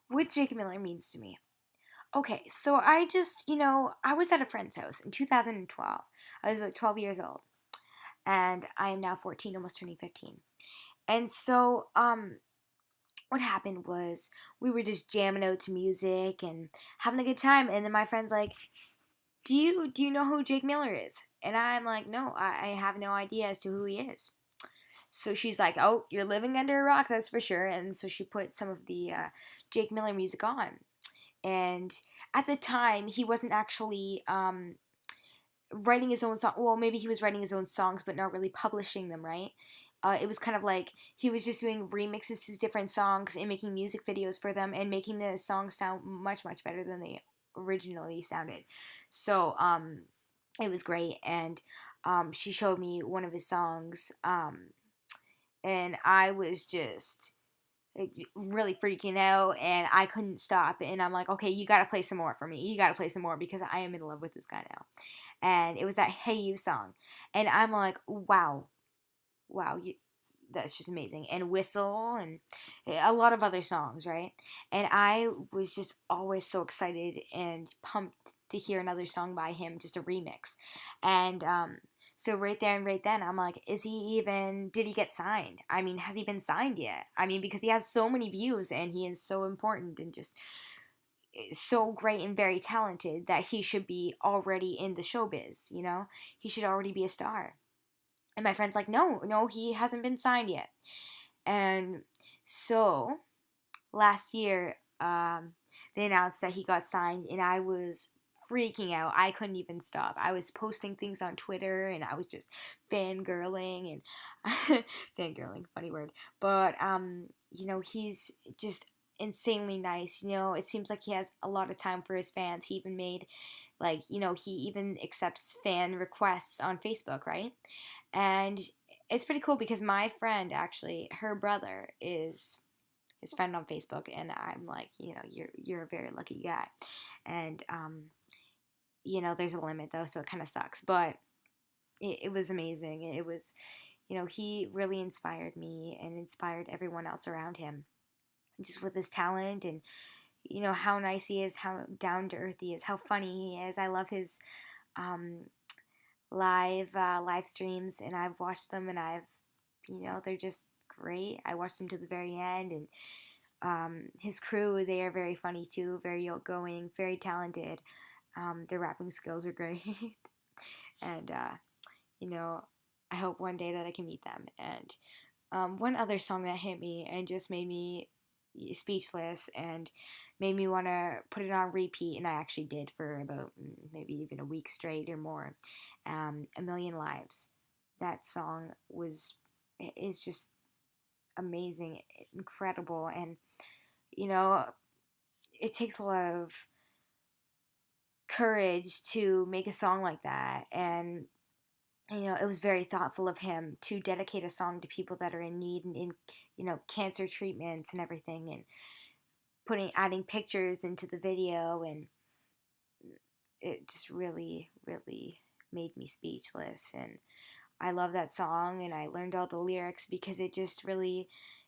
what Jake Miller means to me. Okay, so I just, I was at a friend's house in 2012. I was about 12 years old, and I am now 14, almost turning 15. And so, what happened was we were just jamming out to music and having a good time, and then my friend's like, "Do you know who Jake Miller is?" And I'm like, "No, I have no idea as to who he is." So she's like, "Oh, you're living under a rock, that's for sure." And so she put some of the Jake Miller music on. And at the time, he wasn't actually writing his own song. Well, maybe he was writing his own songs, but not really publishing them, right? It was kind of like he was just doing remixes to different songs and making music videos for them and making the songs sound much, much better than they originally sounded. So it was great. And she showed me one of his songs, and I was just like, really freaking out, and I couldn't stop. And I'm like, okay, you gotta play some more for me. You gotta play some more because I am in love with this guy now. And it was that Hey You song. And I'm like, wow, wow, that's just amazing. And Whistle and a lot of other songs, right? And I was just always so excited and pumped to hear another song by him, just a remix. And so right there and right then, I'm like, did he get signed? I mean, has he been signed yet? I mean, because he has so many views and he is so important and just so great and very talented that he should be already in the showbiz, you know? He should already be a star. And my friend's like, no, no, he hasn't been signed yet. And so last year, they announced that he got signed, and I was freaking out. I couldn't even stop. I was posting things on Twitter, and I was just fangirling and fangirling, funny word. But he's just insanely nice. It seems like he has a lot of time for his fans. He even made he even accepts fan requests on Facebook, right? And it's pretty cool because my friend actually, her brother is his friend on Facebook, and I'm like, you're a very lucky guy, and there's a limit though, so it kind of sucks, but it was amazing. It was, he really inspired me and inspired everyone else around him, just with his talent and how nice he is, how down to earth he is, how funny he is. I love his um, live streams, and I've watched them, and they're just great. I watched them to the very end, and his crew, they are very funny too, very outgoing, very talented. Their rapping skills are great. And, you know, I hope one day that I can meet them. And one other song that hit me and just made me speechless and made me want to put it on repeat, and I actually did for about maybe even a week straight or more. A Million Lives. That song is just amazing, incredible, and you know it takes a lot of courage to make a song like that. And it was very thoughtful of him to dedicate a song to people that are in need and in cancer treatments and everything, and adding pictures into the video, and it just really really made me speechless. And I love that song, and I learned all the lyrics because it just really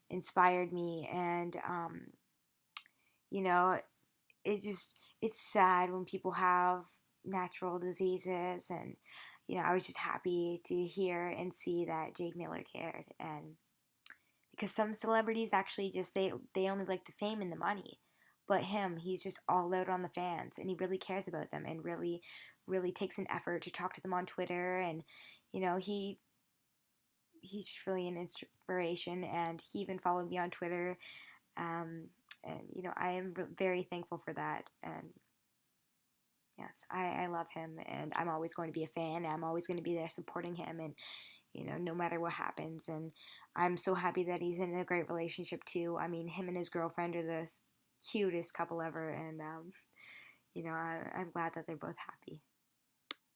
inspired me. And you know it's sad when people have natural diseases. And I was just happy to hear and see that Jake Miller cared. And because some celebrities actually just they only like the fame and the money, but he's just all out on the fans, and he really cares about them, and really really takes an effort to talk to them on Twitter. And he's just really an inspiration, and he even followed me on Twitter. um, and I am very thankful for that. And yes, I love him, and I'm always going to be a fan. I'm always going to be there supporting him, and no matter what happens. And I'm so happy that he's in a great relationship too. I mean, him and his girlfriend are the cutest couple ever, and I'm glad that they're both happy.